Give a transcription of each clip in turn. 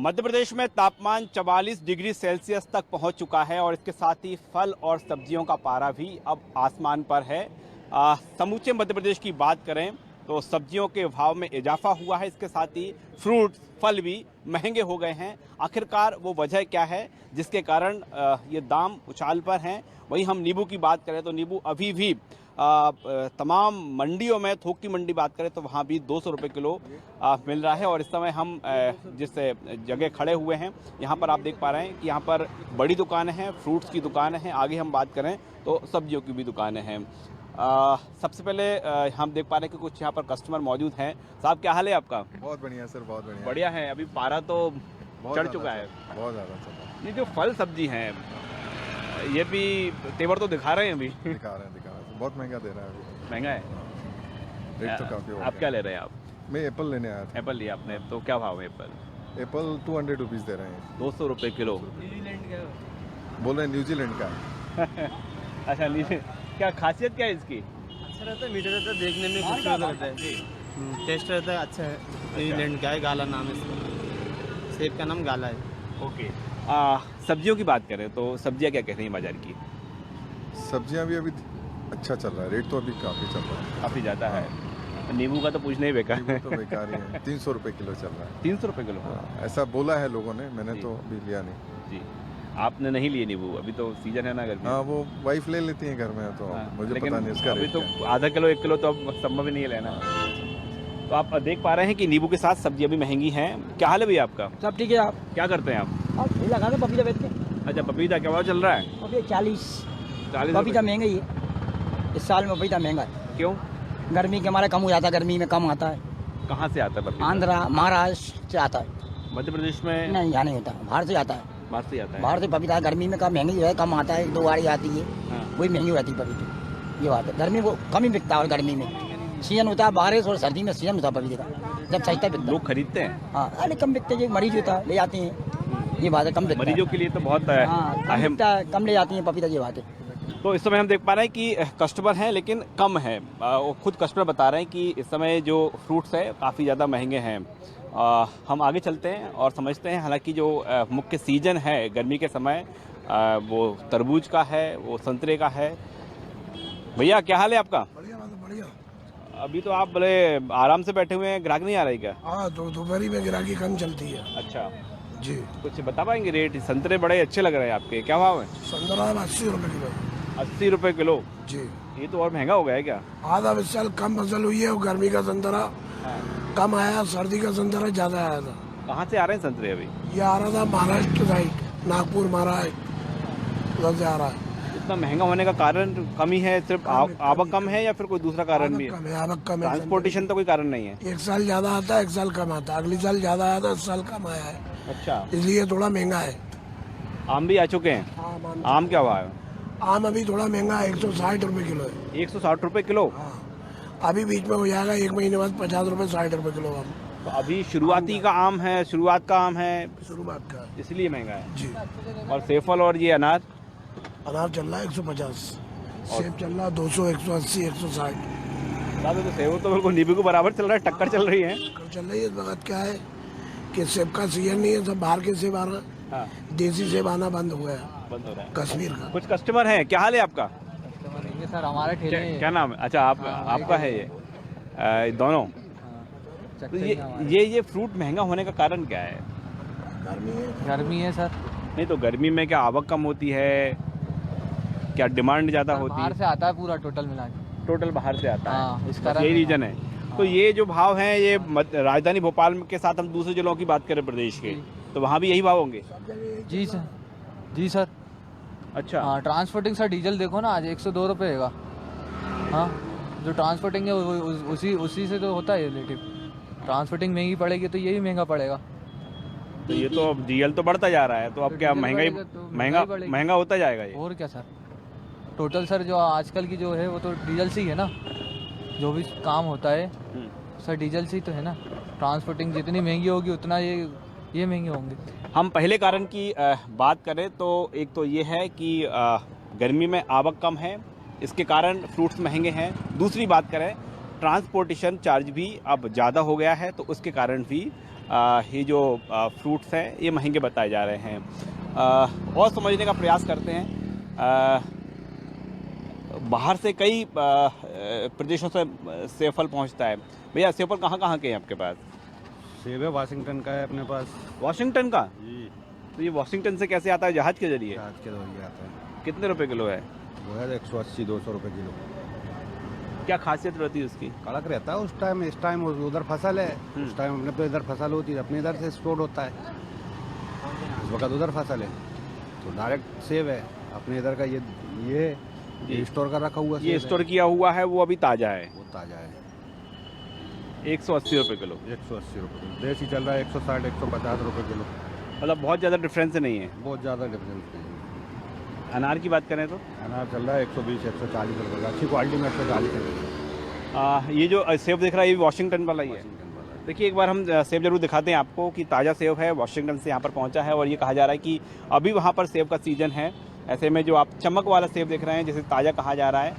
मध्य प्रदेश में तापमान 44 degree Celsius तक पहुंच चुका है और इसके साथ ही फल और सब्जियों का पारा भी अब आसमान पर है। समूचे मध्य प्रदेश की बात करें तो सब्जियों के भाव में इजाफा हुआ है, इसके साथ ही फ्रूट्स फल भी महंगे हो गए हैं। आखिरकार वो वजह क्या है जिसके कारण ये दाम उछाल पर हैं। वहीं हम नींबू की बात करें तो नींबू अभी भी तमाम मंडियों में, थोक की मंडी बात करें तो वहाँ भी 200 रुपये किलो मिल रहा है। और इस समय हम जिस जगह खड़े हुए हैं यहाँ पर आप देख पा रहे हैं कि यहाँ पर बड़ी दुकानें हैं, फ्रूट्स की दुकानें हैं। आगे हम बात करें तो सब्जियों की भी दुकानें हैं। सबसे पहले हम देख पा रहे हैं कि कुछ यहाँ पर कस्टमर मौजूद हैं। साहब क्या हाल है आपका? बहुत बढ़िया सर, बहुत बढ़िया। बढ़िया है। अभी पारा तो चढ़ चुका है बहुत ज़्यादा सर। नहीं, जो फल सब्जी हैं ये भी तेवर तो दिखा रहे हैं अभी। दिखा रहे हैं बहुत महंगा दे रहा है अभी। महंगा है रेट तो काफ़ी हो गया। आप क्या ले रहे हैं? आप? मैं एप्पल लेने आया था। एप्पल लिया आपने, तो क्या भाव है एप्पल? एप्पल 200 रुपीज़ दे रहे हैं। 200 रुपये किलो। बोल रहे हैं न्यूजीलैंड का। अच्छा, लीजिए। क्या खासियत क्या है इसकी? अच्छा रहता है, मीठा रहता है, देखने में खूबसूरत रहता है, टेस्ट रहता है, अच्छा है। न्यूजीलैंड का है, गाला नाम है इसका, सेब का नाम गाला है। ओके। सब्जियों की बात करें तो सब्जियां क्या कहते हैं बाजार की? सब्जियां भी अभी अच्छा चल रहा है, रेट तो अभी काफ़ी चल रहा है, काफ़ी ज़्यादा है। नींबू का तो पूछना ही बेकार है। तो बेकार ही है। 300 रुपये किलो चल रहा है। 300 रुपये किलो? हाँ, ऐसा बोला है लोगों ने, मैंने जी। तो अभी लिया नहीं। जी, आपने नहीं लिए नींबू? अभी तो सीजन है ना गर्मी। हाँ, वो वाइफ ले लेती है घर में, तो मुझे लेकिन पता नहीं इसका अभी रेट तो क्या है। आधा किलो 1 किलो तो अब संभव ही नहीं है लेना। तो आप देख पा रहे हैं कि नींबू के साथ सब्जियां भी महंगी हैं। क्या हाल है भैया आपका? सब ठीक है। आप क्या करते हैं आप? लगा दो पपीता बेच के। अच्छा, पपीता क्या भाव चल रहा है? पपीता 40 40 पपीता महंगा ही है इस साल में। पपीता महंगा है, क्यों? गर्मी के हमारा कम हो जाता है, गर्मी में कम आता है। कहाँ से आता है पपीता? आंध्रा महाराष्ट्र से आता है। मध्य प्रदेश में नहीं, यहाँ नहीं होता, बाहर से आता है। बाहर से आता है। बाहर से पपीता गर्मी में कम महंगी है, कम आता है, 2 गाड़ी आती है, हाँ। वही महंगी हो जाती है पपीते। ये बात है, गर्मी वो कम ही बिकता है। और गर्मी में सीजन होता है बारिश और सर्दी में सीजन होता है पपीते का, जब सस्ता बिकता है। लोग खरीदते हैं। हाँ, अरे कम बिकते हैं, मरीज होता है ले जाते हैं, ये बात है, कम बिकता है। मरीजों के लिए तो बहुत हाँ, कम अहम। बिकता है, कम ले जाती हैं पपीता, ये बात है। तो इस समय हम देख पा रहे हैं कि कस्टमर हैं लेकिन कम है। वो खुद कस्टमर बता रहे हैं कि इस समय जो फ्रूट्स है काफ़ी ज़्यादा महंगे हैं। हम आगे चलते हैं और समझते हैं। हालांकि जो मुख्य सीजन है गर्मी के समय वो तरबूज का है, वो संतरे का है। भैया क्या हाल है आपका? बढ़िया बढ़िया। अभी तो आप बड़े आराम से बैठे हुए हैं, ग्राहक नहीं आ रही क्या? हाँ, तो दोपहरी में गिराकी कम चलती है। अच्छा जी। कुछ बता पाएंगे रेट? संतरे बड़े अच्छे लग रहे हैं आपके, क्या भाव है? संतरा 80 रुपये किलो। 80 रुपये किलो? जी। ये तो और महंगा हो गया है क्या? आधा इस साल कम फसल हुई है और गर्मी का संतरा कम आया, सर्दी का संतरा ज्यादा आया था। कहाँ से आ रहे हैं संतरे अभी? ये आ रहा था महाराष्ट्र साइड, नागपुर महाराष्ट्र, उधर से आ रहा है। इतना महंगा होने का कारण कमी है? सिर्फ आवक कम है या फिर कोई दूसरा कारण भी है? कम है, आवक कम है। ट्रांसपोर्टेशन तो कोई कारण नहीं है? एक साल ज्यादा आता है, एक साल कम आता है। अगली साल ज्यादा आया था, इस साल कम आया है, अच्छा। इसलिए थोड़ा महंगा है। आम भी आ चुके हैं? आम क्या हुआ है? आम अभी थोड़ा महंगा है, 160 रुपये किलो है। 160 रुपये किलो? हाँ, अभी बीच में हो जाएगा 1 महीने बाद 50 रुपये 60 रुपये किलो आम। तो अभी शुरुआती का आम है, शुरुआत का आम है, शुरुआत का। इसलिए महंगा है। जी। और सेफल और ये अनार? अनार चल रहा है 150, सेब चल रहा है 200, 180, 160। साहब तो सेब तो बिल्कुल नींबू के बराबर चल रहा है, टक्कर चल रही है। कल चल रही है। इस वक्त क्या है कि सेब का सीजन नहीं है, सब बाहर के सेब आ रहा है। हाँ, देसी सेब आना बंद हो गया, बंद हो रहा है। कश्मीर का। कुछ कस्टमर हैं। क्या हाल है आपका? सर हमारे ठेले क्या नाम है? अच्छा, आपका है ये दोनों? तो ये फ्रूट महंगा होने का कारण क्या है? गर्मी है सर। नहीं तो गर्मी में क्या आवक कम होती है, क्या डिमांड ज़्यादा होती बाहर है? से आता है पूरा टोटल मिला के। टोटल बाहर से आता हाँ, है, इस बस कारण यही से। रीजन है। तो ये जो भाव हैं ये राजधानी भोपाल के साथ हम दूसरे जिलों की बात करें प्रदेश के, तो वहाँ भी यही भाव होंगे? जी सर, जी सर। अच्छा। हाँ, ट्रांसपोर्टिंग सर डीजल देखो ना, आज 102 रुपये है। हाँ, जो ट्रांसपोर्टिंग है उसी से तो होता है रिलेटिव। ट्रांसपोर्टिंग महंगी पड़ेगी तो ये भी महंगा पड़ेगा। तो ये तो अब डीजल तो बढ़ता जा रहा है, तो अब तो क्या डीजल महंगाई बढ़ेगा तो महंगाई बढ़ेगी। महंगा होता जाएगा ये? और क्या सर, टोटल सर जो आजकल की जो है वो तो डीजल से ही है ना, जो भी काम होता है सर डीजल से ही तो है ना। ट्रांसपोर्टिंग जितनी महंगी होगी उतना ये महंगे होंगे। हम पहले कारण की बात करें तो एक तो ये है कि गर्मी में आवक कम है, इसके कारण फ्रूट्स महंगे हैं। दूसरी बात करें ट्रांसपोर्टेशन चार्ज भी अब ज़्यादा हो गया है, तो उसके कारण भी ये जो फ्रूट्स हैं ये महंगे बताए जा रहे हैं। और समझने का प्रयास करते हैं। बाहर से कई प्रदेशों से सेब फल पहुंचता है। भैया सेब फल कहाँ कहाँ के हैं आपके पास? सेब है वाशिंगटन का है अपने पास वाशिंगटन का? जी। तो ये वाशिंगटन से कैसे आता है? जहाज के जरिए? आज के दौर आता है कितने रुपए किलो है? वो है 180-200 रुपये किलो। क्या खासियत रहती है उसकी? कड़क रहता है उस टाइम, इस टाइम उधर फसल है, उस टाइम अपने तो इधर फसल होती है, अपने इधर से स्टोर होता है, इस वक्त उधर फसल है तो डायरेक्ट सेब है अपने इधर का। ये स्टोर का रखा हुआ ये सेब स्टोर किया हुआ है, वो अभी ताज़ा है। वो ताज़ा है। 180 रुपए किलो। 180 रुपये किलो। देसी चल रहा है 160-150 रुपये किलो। मतलब बहुत ज़्यादा डिफरेंस नहीं है। बहुत ज़्यादा डिफरेंस नहीं है। अनार की बात करें तो अनार चल रहा है 120-140 रुपये का, अच्छी क्वालिटी में 140 रुपये। ये जो सेब दिख रहा है ये वाशिंगटन वाला ही है। देखिए एक बार हम सेब जरूर दिखाते हैं आपको कि ताज़ा सेब है, वाशिंगटन से यहाँ पर पहुँचा है और ये कहा जा रहा है कि अभी वहाँ पर सेब का सीज़न है। ऐसे में जो आप चमक वाला सेब देख रहे हैं जिसे ताज़ा कहा जा रहा है,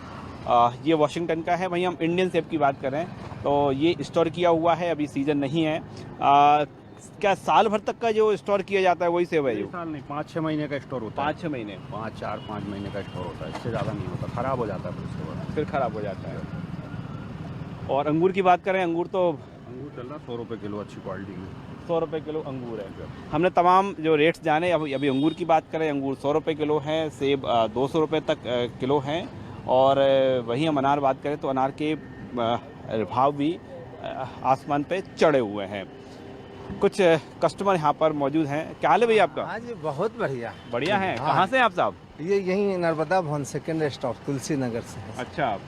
ये वाशिंगटन का है। वहीं हम इंडियन सेब की बात करें तो ये स्टोर किया हुआ है, अभी सीज़न नहीं है। क्या साल भर तक का जो स्टोर किया जाता है वही सेब है? जो साल नहीं, 5-6 महीने का स्टोर होता है। 5-6 महीने? 5-4-5 महीने का स्टोर होता है, इससे ज़्यादा नहीं होता, ख़राब हो जाता है फिर उसके बाद। फिर ख़राब हो जाता है। और अंगूर की बात करें, अंगूर तो अंगूर चल रहा 100 रुपये किलो, अच्छी क्वालिटी में 100 रुपये किलो अंगूर है। हमने तमाम जो रेट्स जाने, अभी अंगूर की बात करें, अंगूर 100 रुपये किलो है, सेब 200 रुपये तक किलो हैं। और वहीं हम अनार बात करें तो अनार के भाव भी आसमान पे चढ़े हुए हैं। कुछ कस्टमर यहाँ पर मौजूद हैं। क्या हाल है भैया आपका? हाँ जी, बहुत बढ़िया। बढ़िया है। हाँ। कहाँ से हैं आप साहब? ये यहीं नर्मदा भवन सेकेंड स्टॉप तुलसी नगर से है। अच्छा,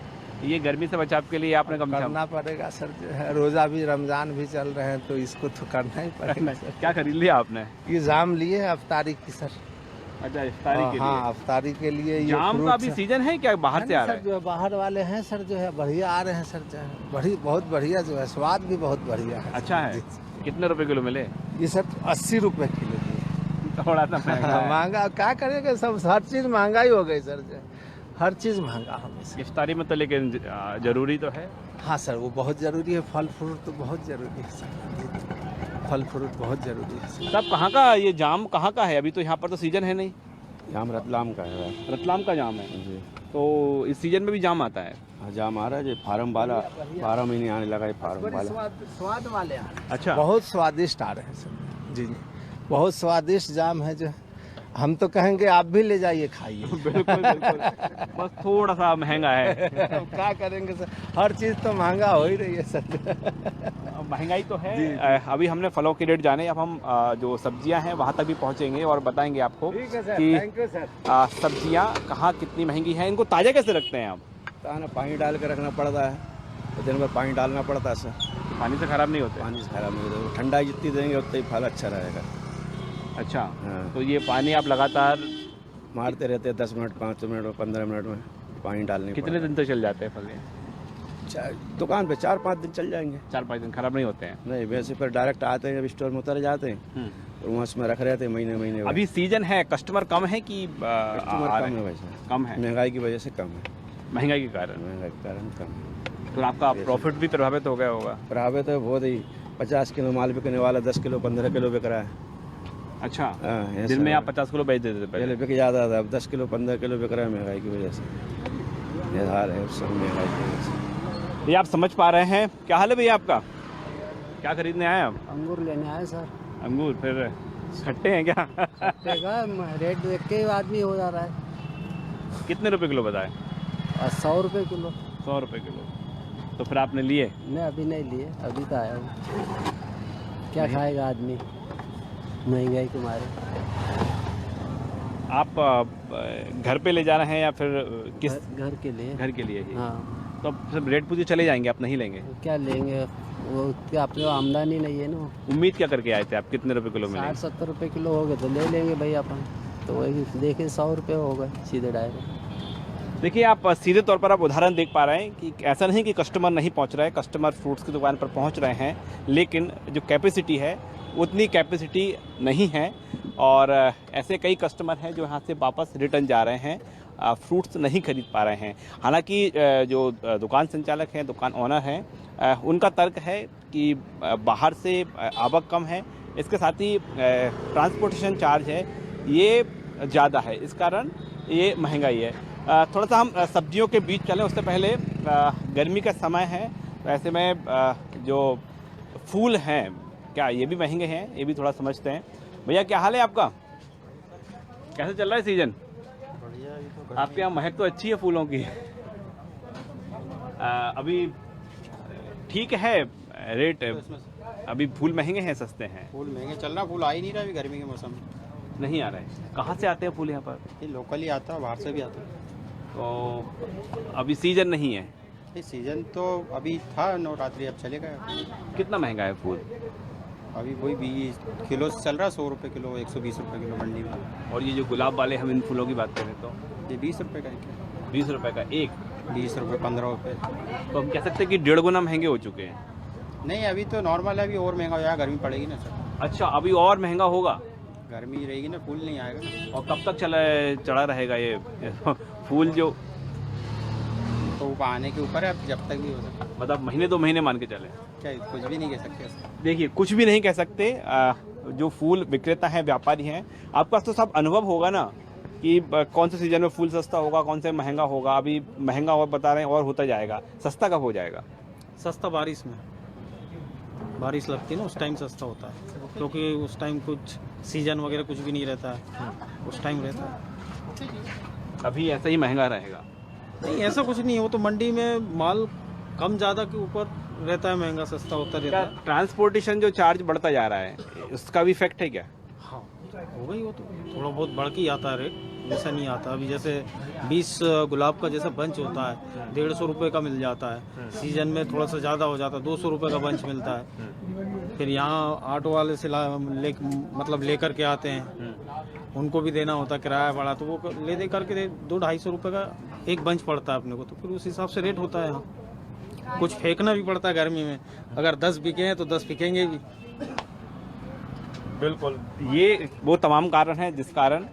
ये गर्मी से बचाव के लिए आपने गमछा करना पड़ेगा सर, जो है रोजा भी रमजान भी चल रहे हैं तो इसको तो करना ही पड़ेगा सर। क्या खरीद लिया आपने? ये जाम लिए है अफ्तारी की सर। अच्छा, इफ्तारी के लिए? हाँ, अफ्तारी के लिए ये जाम का fruits भी है। सीजन है क्या? बाहर से आ रहा सर जो है बाहर वाले हैं सर, जो है बढ़िया आ रहे हैं सर, जो है बहुत बढ़िया, जो है स्वाद भी बहुत बढ़िया है। अच्छा है। जी। कितने रुपए किलो मिले? ये सर 80 रुपये किलो दिए। थोड़ा सा महंगा है। महंगा क्या करेंगे, सब हर चीज़ महंगाई हो गई सर, जो है हर चीज़ महंगा हो गई सर। इफ्तारी में तो लेकिन जरूरी तो है। हाँ सर, वो बहुत ज़रूरी है, फल फ्रूट तो बहुत ज़रूरी है सर, फल फ्रूट बहुत ज़रूरी है सर। तब कहाँ का ये जाम कहाँ का है? अभी तो यहाँ पर तो सीजन है नहीं। जाम रतलाम का है रतलाम का जाम है जी। तो इस सीजन में भी जाम आता है? हाँ, जाम आ रहा है जी, फार्म वाला 12 महीने आने लगा है फार्म बड़े वाला। स्वाद वाले आ रहे हैं, अच्छा, बहुत स्वादिष्ट आ रहे हैं सर। जी जी, बहुत स्वादिष्ट जाम है, जो हम तो कहेंगे आप भी ले जाइए खाइए। बिल्कुल बिल्कुल। बस थोड़ा सा महंगा है। अब क्या करेंगे सर, हर चीज़ तो महंगा हो ही रही है सर। महंगाई तो है। अभी हमने फलों के रेट जाने, अब हम जो सब्जियां हैं वहां तक भी पहुंचेंगे और बताएंगे आपको ठीक है सर, कि थैंक यू सर। सब्जियां कहाँ कितनी महंगी हैं। इनको ताज़ा कैसे रखते हैं आप? ताना पानी डाल के रखना पड़ता है, तो दिन भर पानी डालना पड़ता है सर, पानी से खराब नहीं होते? पानी से खराब नहीं होता। ठंडा जितनी देंगे उतना ही फल अच्छा रहेगा। अच्छा, हाँ। तो ये पानी आप लगातार मारते रहते हैं 10 मिनट, 5 मिनट में, 15 मिनट में पानी डालने कितने दिन तक चल जाते हैं फल? दुकान पे 4-5 दिन चल जाएंगे। 4-5 दिन खराब नहीं होते हैं? नहीं, वैसे फिर डायरेक्ट आते हैं, जब स्टोर में उतर जाते हैं तो वहाँ उसमें रख रहते हैं महीने महीने। अभी सीजन है, कस्टमर कम है कि कस्टमर आ कम रहे है हैं? वैसे, कम है, महंगाई की वजह से कम है, महंगाई के कारण। महंगाई के कारण कम है। तो आपका प्रॉफिट भी प्रभावित हो गया होगा? प्रभावित तो बहुत ही, 50 किलो माल बिकने वाला 10 किलो 15 किलो बिक रहा है। अच्छा, हाँ, ऐसा दिन में है। आप 50 किलो बेच देते थे पहले पहले? बिक जाता था, अब 10 किलो 15 किलो बिक रहा है महंगाई की वजह से। ये हाल है सब महंगाई की वजह से। ये आप समझ पा रहे हैं। क्या हाल है भैया आपका? क्या खरीदने आए आप? अंगूर लेने आए सर। अंगूर? फिर खट्टे हैं क्या? रेट देख के ही आदमी हो जा रहा है। कितने रुपए किलो बताए? 100 रुपये किलो। 100 रुपए किलो। तो फिर आपने लिए? नहीं, अभी नहीं लिए, अभी तो आया हूँ। क्या खाएगा आदमी महंगाई के मारे? आप घर पे ले जा रहे हैं या फिर किस? घर के लिए। घर के लिए ही? हाँ। तो अब सब रेट पूछे चले जाएंगे, आप नहीं लेंगे? क्या लेंगे, वो अपने आमदनी नहीं है ना। उम्मीद क्या करके आए थे आप? कितने रुपए किलो मिले? 60-70 रुपये किलो हो गए तो ले लेंगे भाई अपन। तो वही देखें 100 रुपये हो गए सीधे डायरेक्ट। देखिए, आप सीधे तौर पर आप उदाहरण देख पा रहे हैं कि ऐसा नहीं कि कस्टमर नहीं पहुंच रहा है, कस्टमर फ्रूट्स की दुकान पर पहुंच रहे हैं, लेकिन जो कैपेसिटी है उतनी कैपेसिटी नहीं है। और ऐसे कई कस्टमर हैं जो यहाँ से वापस रिटर्न जा रहे हैं फ्रूट्स नहीं खरीद पा रहे हैं। हालांकि जो दुकान संचालक हैं, दुकान ओनर हैं, उनका तर्क है कि बाहर से आवक कम है, इसके साथ ही ट्रांसपोर्टेशन चार्ज है ये ज़्यादा है, इस कारण ये महंगाई है। थोड़ा सा हम सब्जियों के बीच चलें उससे पहले, गर्मी का समय है, तो ऐसे में जो फूल हैं क्या ये भी महंगे हैं, ये भी थोड़ा समझते हैं। भैया क्या हाल है आपका, कैसे चल रहा है सीजन? आपके यहाँ महक तो अच्छी है फूलों की। अभी ठीक है रेट, अभी फूल महंगे हैं सस्ते हैं? फूल महंगे चल रहा, फूल आ ही नहीं रहा अभी गर्मी के मौसम में। नहीं आ रहे? कहाँ से आते हैं फूल यहाँ पर? ये लोकल ही आता है, बाहर से भी आता है। तो अभी सीजन नहीं है? ये सीजन तो अभी था नवरात्रि, अब चलेगा। कितना महंगा है फूल? अभी वही 20 किलो से चल रहा, 100 रुपये किलो, 120 रुपये किलो मंडी में। और ये जो गुलाब वाले हम इन फूलों की बात करें तो ये 20 रुपये का एक 20 रुपए का एक? 20 रुपये 15 रुपये। तो हम कह सकते हैं कि 1.5 गुना महंगे हो चुके हैं। नहीं अभी तो नॉर्मल है, अभी और महंगा हो जाएगा, गर्मी पड़ेगी ना सर। अच्छा, अभी और महंगा होगा? गर्मी रहेगी ना, फूल नहीं आएगा ना। और कब तक चढ़ा रहेगा ये फूल जो? तो वो आने के ऊपर है, अब जब तक भी हो सकता है। मतलब महीने 2 महीने मान के चले? क्या कुछ भी नहीं कह सकते ऐसा। देखिए कुछ भी नहीं कह सकते। जो फूल विक्रेता हैं, व्यापारी हैं, आपके पास तो सब अनुभव होगा ना कि कौन से सीजन में फूल सस्ता होगा, कौन से महंगा होगा। अभी महंगा और बता रहे हैं और होता जाएगा, सस्ता कब हो जाएगा? सस्ता बारिश में, बारिश लगती है ना उस टाइम सस्ता होता है, क्योंकि उस टाइम कुछ सीजन वगैरह कुछ भी नहीं रहता है, उस टाइम रहता है। अभी ऐसा ही महंगा रहेगा? नहीं ऐसा कुछ नहीं, वो तो मंडी में माल कम ज़्यादा के ऊपर रहता है, महंगा सस्ता होता रहता है। ट्रांसपोर्टेशन जो चार्ज बढ़ता जा रहा है, उसका भी इफेक्ट है क्या? हाँ हो गई, वो तो थोड़ा बहुत बढ़ के ही आता है रेट, वैसा नहीं आता। अभी जैसे 20 गुलाब का जैसा बंच होता है 150 रुपये का मिल जाता है, सीजन में थोड़ा सा ज़्यादा हो जाता है, 200 रुपये का बंच मिलता है। फिर यहाँ ऑटो वाले से मतलब लेकर के आते हैं, उनको भी देना होता है किराया भाड़ा, तो वो ले दे करके 200-250 रुपये का एक बंच पड़ता है अपने को, तो फिर उस हिसाब से रेट होता है। यहाँ कुछ फेंकना भी पड़ता है गर्मी में, अगर 10 बिके हैं तो 10 बिकेंगे भी। बिल्कुल, ये वो तमाम कारण हैं जिस कारण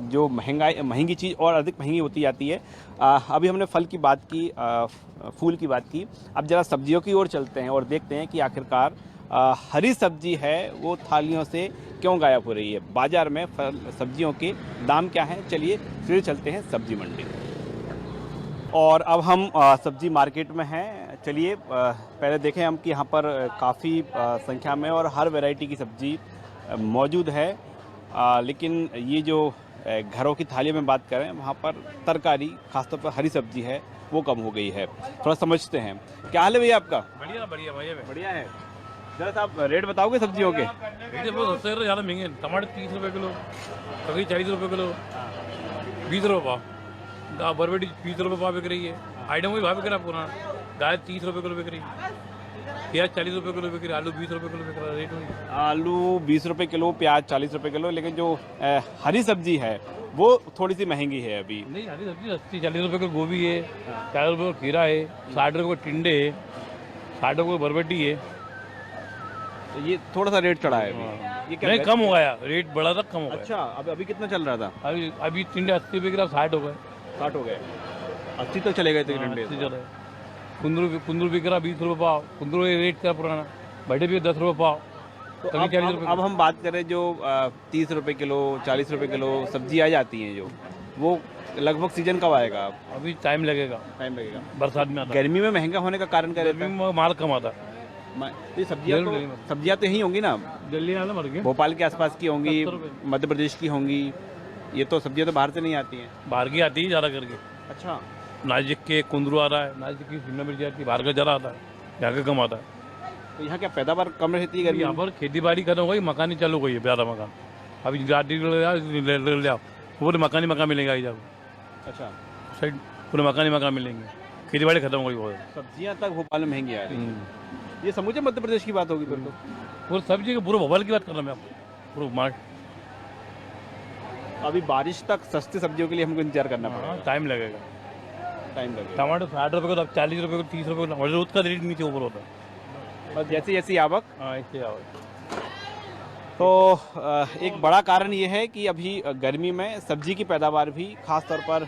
जो महंगी चीज़ और अधिक महंगी होती जाती है। अभी हमने फल की बात की, फूल की बात की, अब जरा सब्जियों की ओर चलते हैं और देखते हैं कि आखिरकार हरी सब्जी है वो थालियों से क्यों गायब हो रही है। बाजार में फल सब्जियों के दाम क्या हैं, चलिए फिर चलते हैं सब्जी मंडी। और अब हम सब्जी मार्केट में हैं, चलिए पहले देखें हम कि यहाँ पर काफ़ी संख्या में और हर वैरायटी की सब्जी मौजूद है। लेकिन ये जो घरों की थालियों में बात करें, वहाँ पर तरकारी खासतौर पर हरी सब्जी है वो कम हो गई है। थोड़ा समझते हैं। क्या हाल है भैया आपका? बढ़िया बढ़िया भैया, बढ़िया है। जरा साहब रेट बताओगे सब्जियों के? रेट बहुत सस्ते, ज़्यादा महंगे। टमाटर 30 रुपये किलो, ककड़ी 40 रुपये किलो, 20 रुपये पाव। बरबटी 20 रुपये पाव बिक रही है, आइटम वही भाव बिक रहा है पूरा। दाल 30 रुपये किलो बिक रही है, प्याज 40 रुपये किलो बिक रही है, आलू 20 रुपये किलो बिक रहा है। रेट वही, आलू 20 रुपये किलो, प्याज 40 रुपये किलो। लेकिन जो हरी सब्जी है वो थोड़ी सी महंगी है अभी। नहीं हरी सब्जी सस्ती, 40 रुपये का गोभी है, 40 रुपये का खीरा है, 60 रुपये का टिंडे है, 60 रुपये का बरबटी है। तो ये थोड़ा सा रेट चढ़ा है अभी। ये क्या नहीं कम हो गया, रेट बढ़ा था, कम हो गया। अच्छा, अभी कितना चल रहा था? अभी टिंडे 80 रुपये किलो, 60 हो गए। 60 हो गए, 80 तक चले गए थे टिंडे। कुंदरू बिक रहा 20 रुपये पाव, कुंदरू रेट का पुराना। भटे भी 10 रुपये पाव। तो अब हम बात करें जो 30 रुपये किलो, 40 रुपये किलो सब्जी आ जाती हैं, जो वो लगभग सीजन कब आएगा? अभी टाइम लगेगा, बरसात में आता। गर्मी में महंगा होने का कारण क्या रहता है? गर्मी में माल कम आता है। सब्जियां तो यहीं होंगी ना, दिल्ली आना मर गया, भोपाल के आसपास की होंगी, मध्य प्रदेश की होंगी। ये तो सब्जियां तो बाहर से नहीं आती हैं। बाहर की आती है ज़्यादा करके। अच्छा, नाजिक के कुंदरू आ रहा है, नाजिक की शिमला मिर्च आती है, बाहर का ज़्यादा आता है, यहाँ का कम आता है। तो यहाँ क्या पैदावार कम रहती है? यहाँ पर खेती बाड़ी खत्म हो गई, मकान ही चालू हो गई है, ज़्यादा मकान। अभी गाड़ी ले आओ, पूरे मकान मिलेंगे आई जाओ। अच्छा, साइड पूरे मकान मिलेंगे, खेती बाड़ी खत्म हो गई बहुत। सब्जियां तक भोपाल में महंगी आ रही है। ये समूचे मध्य प्रदेश की बात होगी फिर तो। पूरे सब्जी के पूरे भोपाल की बात कर रहा हूँ मैं आपको, पूरे मार्ट। अभी बारिश तक सस्ती सब्जियों के लिए हमको इंतजार करना पड़ेगा। टाइम लगेगा। टमाटर 60 रुपये को, अब 40 रुपये को, 30 रुपये को, रोज का रेट नीचे ऊपर होता है। बस जैसे जैसी आवक। हाँ, ऐसे आवक। हाँ, ऐसे आवक। तो अब हम बात करें जो 30 रुपये किलो, 40 रुपये किलो सब्जी आ जाती हैं, जो वो लगभग सीजन कब आएगा? अभी सीजन नहीं है अभी। सब्जी तो एक बड़ा कारण ये है कि अभी गर्मी में सब्जी की पैदावार भी खास तौर पर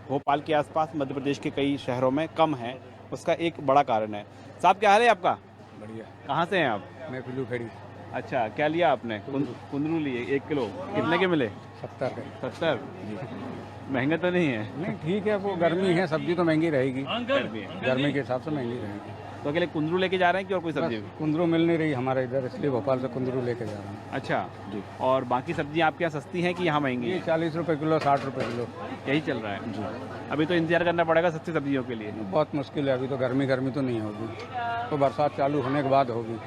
भोपाल के आसपास मध्य प्रदेश के कई शहरों में कम है, उसका एक बड़ा कारण है। साहब क्या हाल है आपका? बढ़िया। कहाँ से हैं आप? मैं पिल्लू खड़ी। अच्छा, क्या लिया आपने? कुंदरू लिए 1 किलो। कितने के मिले? 70 के। 70? महंगे तो नहीं है? नहीं ठीक है, वो गर्मी है, सब्जी तो महंगी रहेगी, गर्मी के हिसाब से महंगी रहेगी। तो अकेले कुंदरू लेके जा रहे हैं कि और कोई सब्जी? कुंदरू मिल नहीं रही हमारे इधर, इसलिए भोपाल से कुंदरू लेके जा रहे हैं। अच्छा जी। और बाकी सब्जियां आपके यहाँ सस्ती हैं कि यहाँ महंगी ये है? 40 रुपए किलो, 60 रुपए किलो यही चल रहा है जी। अभी तो इंतजार करना पड़ेगा सस्ती सब्जियों के लिए। बहुत मुश्किल है, अभी तो गर्मी तो नहीं होगी, तो बरसात चालू होने के बाद होगी।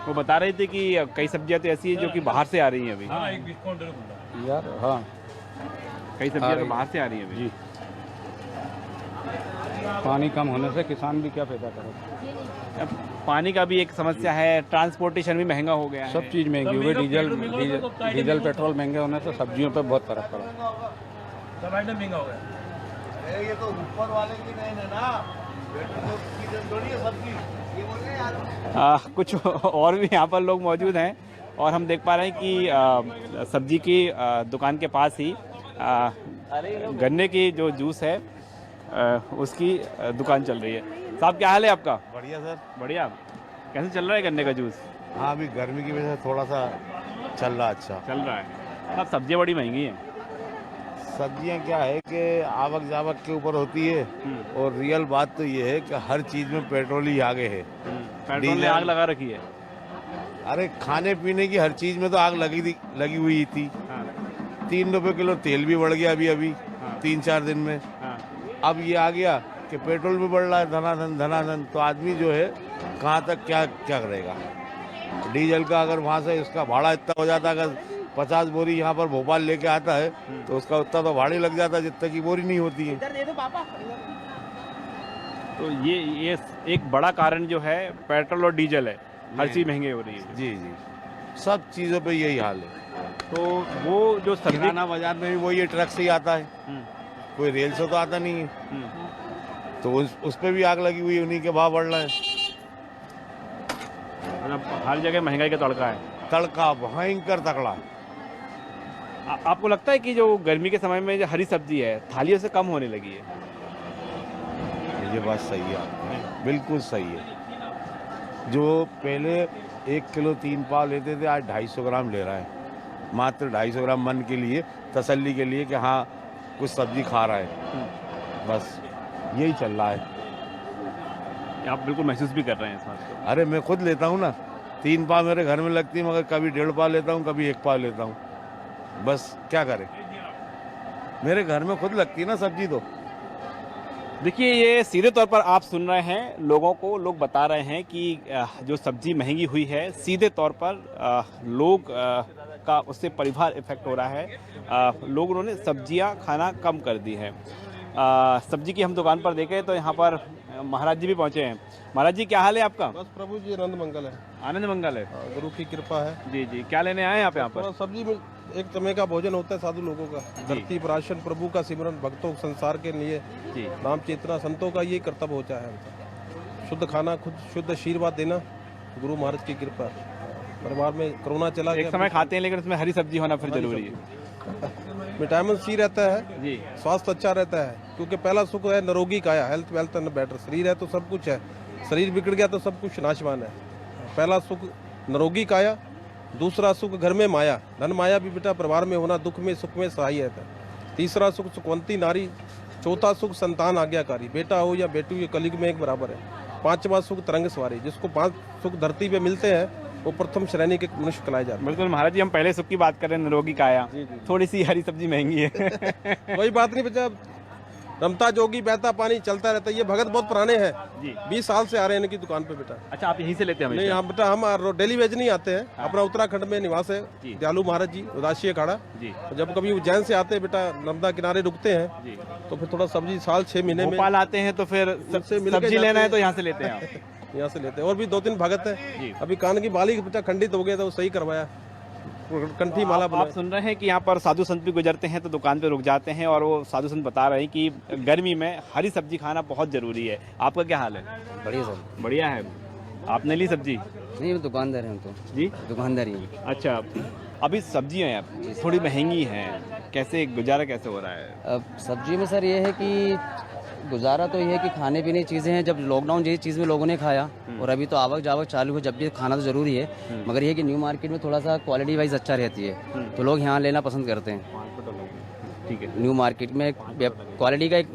वो बता रहे थे कि कई सब्जियां तो ऐसी हैं जो कि बाहर से आ रही हैं अभी। यार हाँ, कई सब्जियां तो बाहर से आ रही हैं अभी जी। पानी कम होने से किसान भी क्या पैदा करे। अब पानी का भी एक समस्या है, ट्रांसपोर्टेशन भी महंगा हो गया है। सब चीज़ महंगी हुई, डीजल पेट्रोल महंगे होने से सब्जियों पे बहुत फर्क पड़ा। सब आइटम महंगा हो गया। ये तो ऊपर वाले की नहीं है ना, कुछ और भी यहाँ पर लोग मौजूद हैं और हम देख पा रहे हैं कि सब्जी की दुकान के पास ही गन्ने की जो जूस है उसकी दुकान चल रही है। साहब क्या हाल है आपका? बढ़िया सर। बढ़िया। कैसे चल रहा है गन्ने का जूस? हाँ, अभी गर्मी की वजह से थोड़ा सा चल रहा, अच्छा चल रहा है। अब सब्जियाँ बड़ी महंगी हैं। सब्जियां क्या है कि आवक जावक के ऊपर होती है, और रियल बात तो ये है कि हर चीज में पेट्रोल ही आगे है। पेट्रोल ने आग लगा रखी है। अरे खाने पीने की हर चीज में तो आग लगी हुई थी। 3 रुपए किलो तेल भी बढ़ गया अभी 3-4 दिन में। अब ये आ गया कि पेट्रोल भी बढ़ रहा है धनाधन, तो आदमी जो है कहाँ तक क्या करेगा। डीजल का अगर वहाँ से इसका भाड़ा इतना हो जाता, अगर 50 बोरी यहाँ पर भोपाल लेके आता है तो उसका उतना तो भाड़े लग जाता है जितना की बोरी नहीं होती है। तो ये एक बड़ा कारण जो है पेट्रोल और डीजल है, हर चीज महंगी हो रही है। जी जी, सब चीज़ों पे यही हाल है। तो वो जो किराना बाजार में भी वो ये ट्रक से ही आता है, कोई रेल से तो आता नहीं है, तो उस पे भी आग लगी हुई है, उन्हीं के भाव बढ़ रहे हैं। मतलब हर जगह महंगाई का तड़का है। तड़का भयंकर तकड़ा। आपको लगता है कि जो गर्मी के समय में जो हरी सब्जी है थालियों से कम होने लगी है? ये बात सही है आपकी, बिल्कुल सही है। जो पहले 1 किलो 3 पाव लेते थे, आज 250 ग्राम ले रहा है, मात्र 250 ग्राम मन के लिए, तसल्ली के लिए कि हाँ कुछ सब्जी खा रहा है, बस यही चल रहा है। आप बिल्कुल महसूस भी कर रहे हैं इस बात को? अरे मैं खुद लेता हूँ ना, 3 पाव मेरे घर में लगती है, मगर कभी 1.5 पाव लेता हूँ, कभी 1 पाव लेता हूँ, बस क्या करें, मेरे घर में खुद लगती है ना सब्जी। तो देखिए, ये सीधे तौर पर आप सुन रहे हैं लोगों को, लोग बता रहे हैं कि जो सब्जी महंगी हुई है सीधे तौर पर लोग का उससे परिवार इफेक्ट हो रहा है। लोग उन्होंने सब्जियां खाना कम कर दी है। सब्जी की हम दुकान पर देखें तो यहाँ पर महाराज जी भी पहुँचे हैं। महाराज जी क्या हाल है आपका? बस प्रभु जी आनंद मंगल है। आनंद मंगल है, गुरु की कृपा है। जी जी। क्या लेने आए हैं आप यहाँ पर? सब्जी में एक समय का भोजन होता है साधु लोगों का, धरती प्राशन प्रभु का सिमरन, भक्तों संसार के लिए राम चेतना, संतों का ये कर्तव्य होता है। शुद्ध खाना, खुद शुद्ध आशीर्वाद देना, गुरु महाराज की कृपा। परिवार में कोरोना चला एक समय खाते हैं लेकिन उसमें हरी सब्जी होना फिर जरूरी है। विटामिन सी रहता है जी, स्वास्थ्य अच्छा रहता है, क्योंकि पहला सुख है निरोगी काया, हेल्थ वेल्थ एंड बेटर। शरीर है तो सब कुछ है, शरीर बिगड़ गया तो सब कुछ नाशवान है। पहला सुख निरोगी काया, दूसरा सुख घर में माया, धन माया भी बेटा परिवार में होना, दुख में सुख में सहाय रहता है। तीसरा सुख सुखवंती नारी, चौथा सुख संतान आज्ञाकारी, बेटा हो या बेटी, ये कलयुग में एक बराबर है। 5वां सुख तरंग सवारी, जिसको 5 सुख धरती पे मिलते हैं वो प्रथम श्रेणी के मनुष्य कहलाए जाते हैं। बिल्कुल महाराज जी, हम पहले सुख की बात कर रहे हैं, निरोगी काया, थोड़ी सी हरी सब्जी महंगी है। कोई बात नहीं बेटा, रमता जोगी बहता पानी चलता रहता है। ये भगत बहुत पुराने हैं जी, 20 साल से आ रहे हैं इनकी दुकान पे बेटा। अच्छा, आप यहीं से लेते हैं? नहीं, यहाँ बेटा हम डेली वेज नहीं आते हैं, अपना उत्तराखंड में निवास है, दयालु महाराज जी उदासी अखाड़ा जी। जब कभी उज्जैन से आते हैं बेटा, नर्मदा किनारे रुकते हैं जी, तो फिर थोड़ा सब्जी साल 6 महीने में भोपाल आते हैं तो फिर सब्जी लेना है तो यहाँ से लेते हैं आप? यहाँ से लेते हैं। और भी 2-3 भगत है, अभी कान की बाली बेटा खंडित हो गया था, वो सही करवाया, कंठी माला। आप सुन रहे हैं कि यहाँ पर साधु संत भी गुजरते हैं तो दुकान पे रुक जाते हैं, और वो साधु संत बता रहे हैं कि गर्मी में हरी सब्जी खाना बहुत जरूरी है। आपका क्या हाल है? बढ़िया सर, बढ़िया है। आपने ली सब्जी? नहीं, दुकानदार हैं हम तो जी, दुकानदार ही हैं। अच्छा, अभी सब्जियां हैं थोड़ी महंगी हैं, कैसे गुजारा कैसे हो रहा है? अब सब्जी में सर ये है कि गुजारा तो ये है कि खाने पीने की चीज़ें हैं। जब लॉकडाउन जैसी चीज़ में लोगों ने खाया और अभी तो आवक जावक चालू है, जब भी खाना तो ज़रूरी है, मगर ये है कि न्यू मार्केट में थोड़ा सा क्वालिटी वाइज अच्छा रहती है, तो लोग यहाँ लेना पसंद करते हैं। ठीक है, न्यू मार्केट में क्वालिटी का एक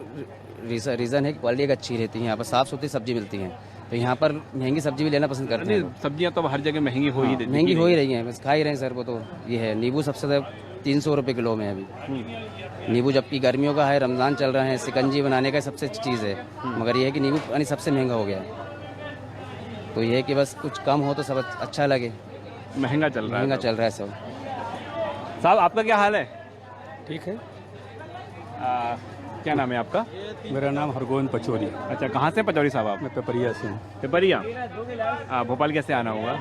रीज़न है कि क्वालिटी एक अच्छी रहती है, यहाँ पर साफ़ सुथरी सब्जी मिलती है, तो यहाँ पर महंगी सब्जी भी लेना पसंद करते हैं। सब्जियां तो हर जगह महंगी हो ही महंगी हो ही रही हैं, बस खा ही रहे हैं सर। वो तो ये है, नींबू सबसे ज़्यादा 300 रुपये किलो में है अभी नींबू, जबकि गर्मियों का है, रमज़ान चल रहा है, शिकंजी बनाने का सबसे अच्छी चीज़ है, मगर ये है कि नींबू पानी सबसे महंगा हो गया है। तो ये है कि बस कुछ कम हो तो सब अच्छा लगे। महंगा चल रहा है, महंगा चल रहा है सब। साहब आपका क्या हाल है? ठीक है। क्या नाम है आपका? मेरा नाम हरगोविंद पचौरी। अच्छा, कहाँ से पचौरी साहब आप? मैं पेपरिया से हूँ। पेपरिया, भोपाल कैसे आना हुआ?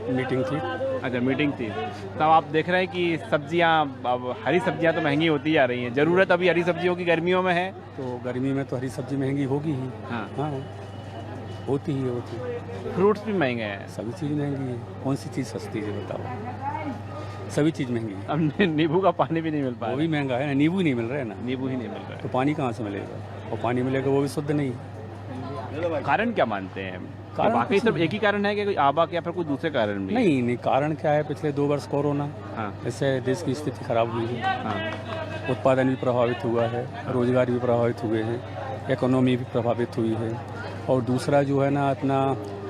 मीटिंग थी। अच्छा, मीटिंग थी। तब आप देख रहे हैं कि सब्जियां, अब हरी सब्जियां तो महंगी होती जा रही हैं, ज़रूरत अभी हरी सब्जियों की गर्मियों में है, तो गर्मी में तो हरी सब्जी महंगी होगी ही। हाँ, होती ही होती। फ्रूट्स भी महंगे हैं, सभी चीज़ महंगी है, कौन सी चीज़ सस्ती है बताओ? सभी चीज़ महंगी है। अब नींबू का पानी भी नहीं मिल पा रहा। वो भी महंगा है ना, नींबू ही नहीं मिल रहा है ना। नींबू ही नहीं मिल रहा है तो पानी कहाँ से मिलेगा? और पानी मिलेगा वो भी शुद्ध नहीं। कारण क्या मानते हैं? कारण बाकी कुछ सिर्फ नहीं। एक ही कारण है कि कोई आवाक या फिर कोई दूसरे कारण भी? नहीं, कारण क्या है, पिछले 2 वर्ष कोरोना, हाँ, इससे देश की स्थिति खराब हुई है। हाँ, उत्पादन भी प्रभावित हुआ है, रोजगार भी प्रभावित हुए हैं, इकोनॉमी भी प्रभावित हुई है। और दूसरा जो है ना, अपना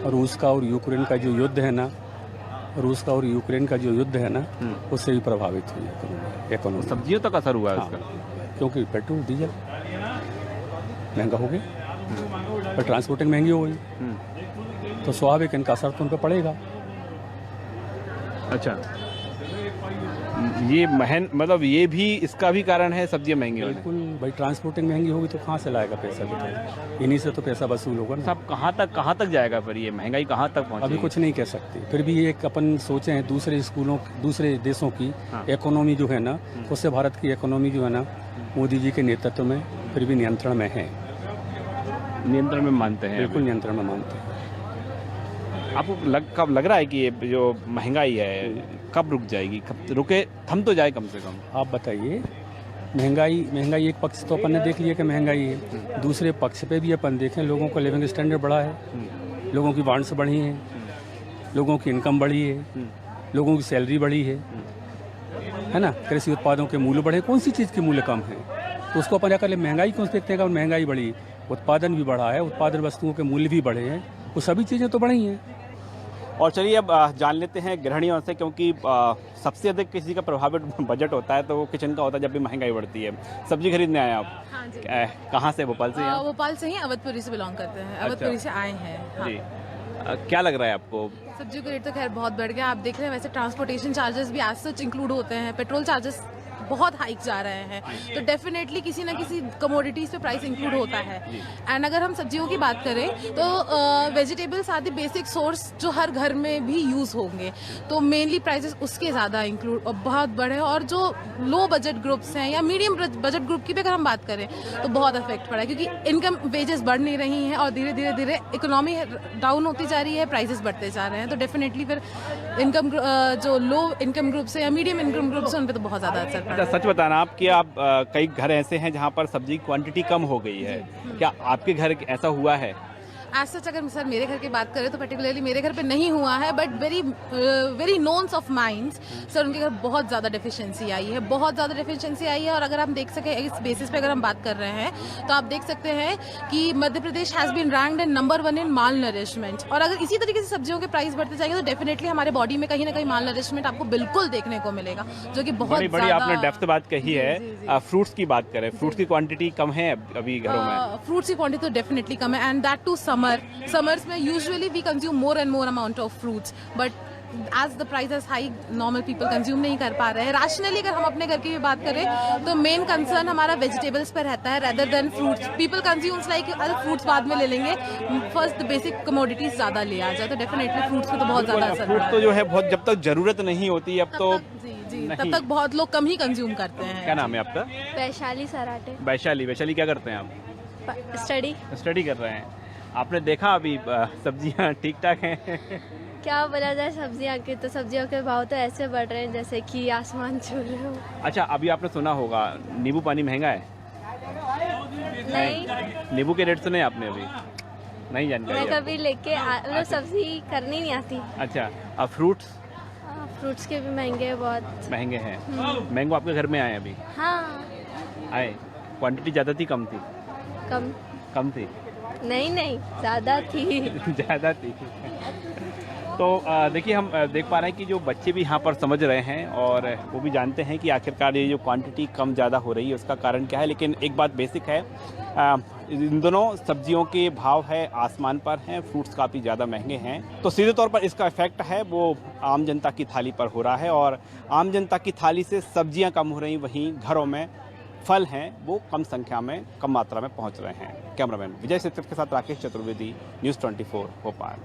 रूस का और यूक्रेन का जो युद्ध है ना, उससे भी प्रभावित हुई है इकोनॉमी। सब्जियों तक असर हुआ है हाँ, उसका, क्योंकि पेट्रोल डीजल महंगा हो गया और ट्रांसपोर्टिंग महंगी हो गई, तो स्वाभाविक इनका असर तो उन पर पड़ेगा। अच्छा, ये मतलब ये भी इसका भी कारण है सब्जियां महंगी होने? बिल्कुल भाई, ट्रांसपोर्टिंग महंगी होगी तो कहाँ से लाएगा पैसा? बताओ, इन्हीं से तो पैसा वसूल होगा ना। सब कहाँ तक जाएगा फिर? ये महंगाई कहाँ तक पहुँचेगी? अभी कुछ नहीं कह सकते, फिर भी एक अपन सोचे हैं दूसरे देशों की हाँ, इकोनॉमी जो है ना, उससे भारत की इकोनॉमी जो है ना, मोदी जी के नेतृत्व में फिर भी नियंत्रण में है। नियंत्रण में मानते हैं? बिल्कुल नियंत्रण में मानते हैं। आपको कब लग रहा है कि ये जो महंगाई है कब रुक जाएगी, कब रुके, थम तो जाए कम से कम? आप बताइए, महंगाई एक पक्ष तो अपन ने देख लिया कि महंगाई है, दूसरे पक्ष पे भी अपन देखें, लोगों का लिविंग स्टैंडर्ड बढ़ा है, लोगों की वांट्स बढ़ी हैं, लोगों की इनकम बढ़ी है, लोगों की सैलरी बढ़ी है ना, कृषि उत्पादों के मूल्य बढ़े। कौन सी चीज़ के मूल्य कम है? तो उसको अपन जाकर महंगाई क्यों देखते हैं? महंगाई बढ़ी, उत्पादन भी बढ़ा है, उत्पादन वस्तुओं के मूल्य भी बढ़े हैं, वो सभी चीज़ें तो बढ़ी हैं। और चलिए अब जान लेते हैं गृहिणियों से, क्योंकि सबसे अधिक किसी का प्रभावित बजट होता है तो वो किचन का होता है जब भी महंगाई बढ़ती है। सब्जी खरीदने आए आप? हाँ जी। कहाँ से? भोपाल से? भोपाल से ही, अवधपुरी से बिलोंग करते हैं। अच्छा। अवधपुरी से आए हैं। हाँ। जी, क्या लग रहा है आपको? सब्जी का रेट तो खैर बहुत बढ़ गया, आप देख रहे हैं। वैसे ट्रांसपोर्टेशन चार्जेस भी एज सच इंक्लूड होते हैं, पेट्रोल चार्जेस बहुत हाइक जा रहे हैं, तो डेफिनेटली किसी ना किसी कमोडिटीज पे प्राइस इंक्लूड होता है। एंड अगर हम सब्जियों की बात करें तो वेजिटेबल्स आदि बेसिक सोर्स जो हर घर में भी यूज होंगे, तो मेनली प्राइसेस उसके ज़्यादा इंक्लूड और बहुत बड़े। और जो लो बजट ग्रुप्स हैं या मीडियम बजट ग्रुप की भी अगर हम बात करें तो बहुत अफेक्ट पड़ा है, क्योंकि इनकम वेजेस बढ़ नहीं रही हैं और धीरे धीरे इकोनॉमी डाउन होती जा रही है, प्राइसेस बढ़ते जा रहे हैं, तो डेफिनेटली फिर इनकम जो लो इनकम ग्रुप्स है या मीडियम इनकम ग्रुप्स हैं उन पर तो बहुत ज़्यादा असर पड़ा है। सच बताना आप कि आप कई घर ऐसे हैं जहाँ पर सब्जी की क्वांटिटी कम हो गई है, क्या आपके घर ऐसा हुआ है? एज सच अगर सर मेरे घर की बात करें तो पर्टिकुलरली मेरे घर पे नहीं हुआ है, but very nones of minds sir उनके घर बहुत ज़्यादा डेफिशिएंसी आई है, बहुत ज़्यादा डेफिशिएंसी आई है। और अगर हम देख सकें इस बेसिस पे अगर हम बात कर रहे हैं तो आप देख सकते हैं कि Madhya Pradesh has been ranked in number 1 in malnourishment. और अगर इसी तरीके से सब्जियों के प्राइस बढ़ते जाएंगे तो डेफिनेटली हमारे बॉडी में कहीं ना कहीं माल नरिशमेंट आपको बिल्कुल देखने को मिलेगा, जो कि बहुत बड़ी आपने डेप्थ बात कही है। फ्रूट्स की बात करें, फ्रूट्स की क्वांटिटी कम है अभी घरों में? फ्रूट्स की क्वांटिटी तो डेफिनेटली कम है, एंड दैट टू समर्स में usually we consume more and more amount of fruits, but as the price is high normal people consume नहीं कर पा रहे हैं। रैशनली अगर हम अपने घर की भी बात करें तो मेन कंसर्न हमारा वेजिटेबल्स पर रहता है rather than fruits. People consumes like अगर फ्रूट्स बाद में ले लेंगे, फर्स्ट द बेसिक कमोडिटीज ज्यादा ले आ जाए, तो डेफिनेटली फ्रूट्स पे तो बहुत ज्यादा असर फ्रूट तो जो है बहुत, जब तक जरूरत नहीं होती अब तो जी तब तक बहुत लोग कम ही कंज्यूम करते हैं। क्या नाम है आपका? वैशाली सराटे। वैशाली क्या करते हैं आप? स्टडी कर रहे हैं। आपने देखा अभी सब्जियां ठीक ठाक हैं? क्या बोला जाए, सब्जियां के तो सब्जियों के भाव तो ऐसे बढ़ रहे हैं जैसे कि आसमान छू रहे हो। अच्छा, अभी आपने सुना होगा नींबू पानी महंगा है? नहीं, नींबू के रेट सुने आपने अभी? नहीं जानकारी मैं है? कभी लेके मतलब सब्जी करनी नहीं आती। अच्छा, अब फ्रूट्स फ्रूट्स के भी महंगे हैं बहुत। महंगे हैं। मैंगो आपके घर में आए अभी? हाँ, आए। क्वांटिटी ज़्यादा थी कम थी? कम थी। नहीं ज़्यादा थी। ज़्यादा थी। तो देखिए, हम देख पा रहे हैं कि जो बच्चे भी यहाँ पर समझ रहे हैं और वो भी जानते हैं कि आखिरकार ये जो क्वांटिटी कम ज़्यादा हो रही है उसका कारण क्या है। लेकिन एक बात बेसिक है, इन दोनों सब्जियों के भाव है आसमान पर हैं, फ्रूट्स काफ़ी ज़्यादा महंगे हैं। तो सीधे तौर पर इसका इफेक्ट है वो आम जनता की थाली पर हो रहा है और आम जनता की थाली से सब्जियाँ कम हो रही, वहीं घरों में फल हैं वो कम संख्या में, कम मात्रा में पहुँच रहे हैं। कैमरामैन विजय सेठर के साथ राकेश चतुर्वेदी, न्यूज़ 24 भोपाल।